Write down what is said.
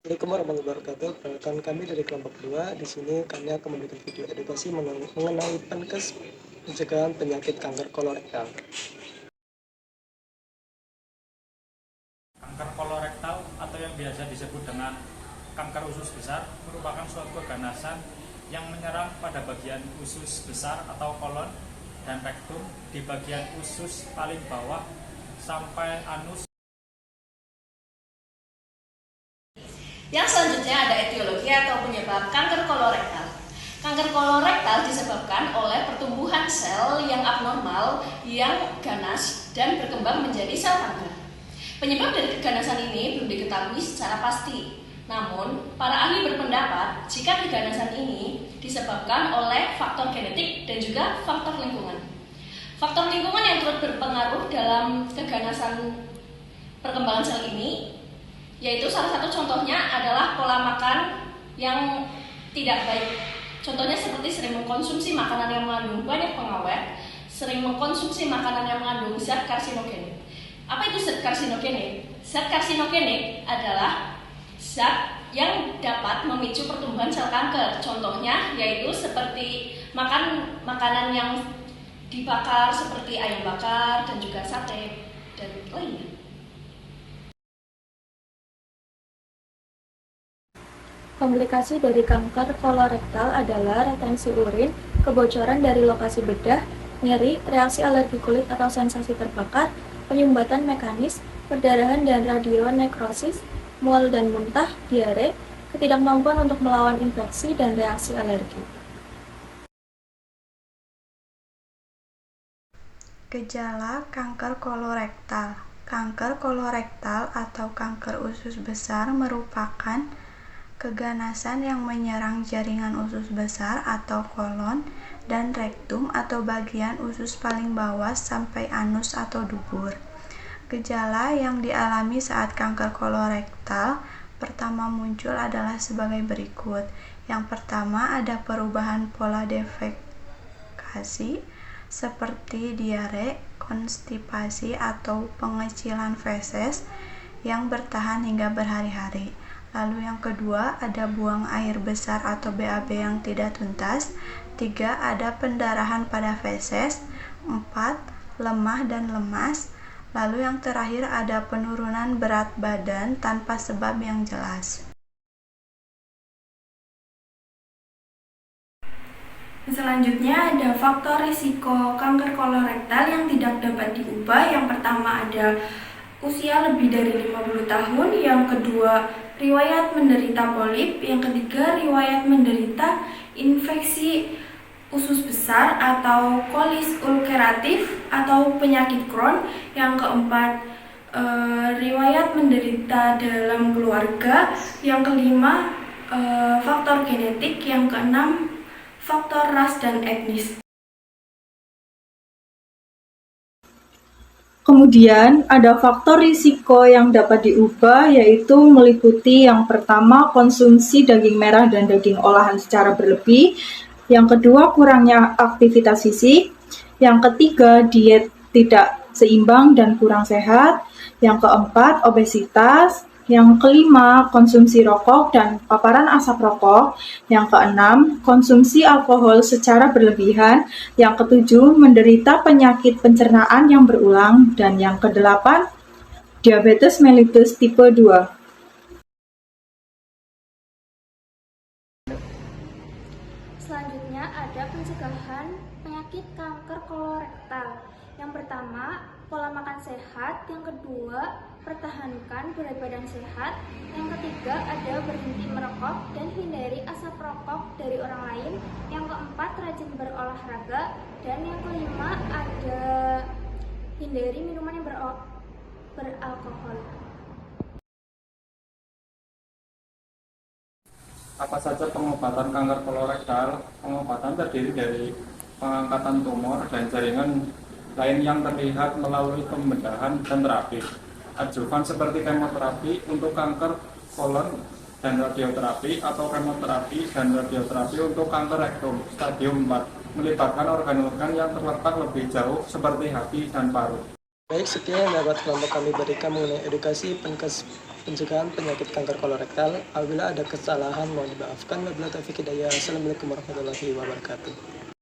Assalamualaikum warahmatullahi wabarakatuh. Perkenalkan kami dari kelompok 2. Di sini kami akan membuat video edukasi mengenai Pankes pencegahan penyakit kanker kolorektal. Kanker kolorektal atau yang biasa disebut dengan kanker usus besar merupakan suatu keganasan yang menyerang pada bagian usus besar atau kolon dan rektum di bagian usus paling bawah sampai anus. Yang selanjutnya ada etiologi atau penyebab kanker kolorektal. Kanker kolorektal disebabkan oleh pertumbuhan sel yang abnormal, yang ganas, dan berkembang menjadi sel kanker. Penyebab dari keganasan ini belum diketahui secara pasti. Namun, para ahli berpendapat jika keganasan ini disebabkan oleh faktor genetik dan juga faktor lingkungan. Faktor lingkungan yang turut berpengaruh dalam keganasan perkembangan sel ini, yaitu salah satu contohnya adalah pola makan yang tidak baik. Contohnya seperti sering mengkonsumsi makanan yang mengandung banyak pengawet, sering mengkonsumsi makanan yang mengandung zat karsinogenik. Apa itu zat karsinogenik? Zat karsinogenik adalah zat yang dapat memicu pertumbuhan sel kanker. Contohnya yaitu seperti makan makanan yang dibakar seperti ayam bakar dan juga sate dan lainnya. Komplikasi dari kanker kolorektal adalah retensi urin, kebocoran dari lokasi bedah, nyeri, reaksi alergi kulit atau sensasi terbakar, penyumbatan mekanis, perdarahan dan radionekrosis, mual dan muntah, diare, ketidakmampuan untuk melawan infeksi, dan reaksi alergi. Gejala kanker kolorektal. Kanker kolorektal atau kanker usus besar merupakan keganasan yang menyerang jaringan usus besar atau kolon dan rektum atau bagian usus paling bawah sampai anus atau dubur. Gejala yang dialami saat kanker kolorektal pertama muncul adalah sebagai berikut. Yang pertama ada perubahan pola defekasi seperti diare, konstipasi atau pengecilan feses yang bertahan hingga berhari-hari. Lalu yang kedua ada buang air besar atau BAB yang tidak tuntas. 3. Ada pendarahan pada feses. 4. Lemah dan lemas. Lalu yang terakhir ada penurunan berat badan tanpa sebab yang jelas. Selanjutnya ada faktor risiko kanker kolorektal yang tidak dapat diubah. Yang pertama ada usia lebih dari 50 tahun, yang kedua riwayat menderita polip, yang ketiga riwayat menderita infeksi usus besar atau kolis ulceratif atau penyakit Crohn, yang keempat riwayat menderita dalam keluarga, yang kelima faktor genetik, yang keenam faktor ras dan etnis. Kemudian ada faktor risiko yang dapat diubah, yaitu meliputi yang pertama konsumsi daging merah dan daging olahan secara berlebih, yang kedua kurangnya aktivitas fisik, yang ketiga diet tidak seimbang dan kurang sehat, yang keempat obesitas, yang kelima konsumsi rokok dan paparan asap rokok, yang keenam konsumsi alkohol secara berlebihan, yang ketujuh menderita penyakit pencernaan yang berulang, dan yang kedelapan diabetes mellitus tipe 2. Selanjutnya ada pencegahan penyakit kanker kolorektal. Yang pertama, pola makan sehat. Yang kedua, pertahankan berat badan sehat. Yang ketiga, ada berhenti merokok dan hindari asap rokok dari orang lain. Yang keempat, rajin berolahraga. Dan yang kelima, ada hindari minuman yang beralkohol. Apa saja pengobatan kanker kolorektal? Pengobatan terdiri dari pengangkatan tumor dan jaringan lain yang terlihat melalui pembedahan dan terapi. adjuvan seperti kemoterapi untuk kanker kolon dan radioterapi atau kemoterapi dan radioterapi untuk kanker rektum stadium 4 melibatkan organ-organ yang terletak lebih jauh seperti hati dan paru. Baik, sekian yang dapat kelompok kami berikan mengenai edukasi pencegahan penyakit kanker kolorektal. Apabila ada kesalahan mohon dimaafkan. Wabillahi taufiq hidayah. Assalamualaikum warahmatullahi wabarakatuh.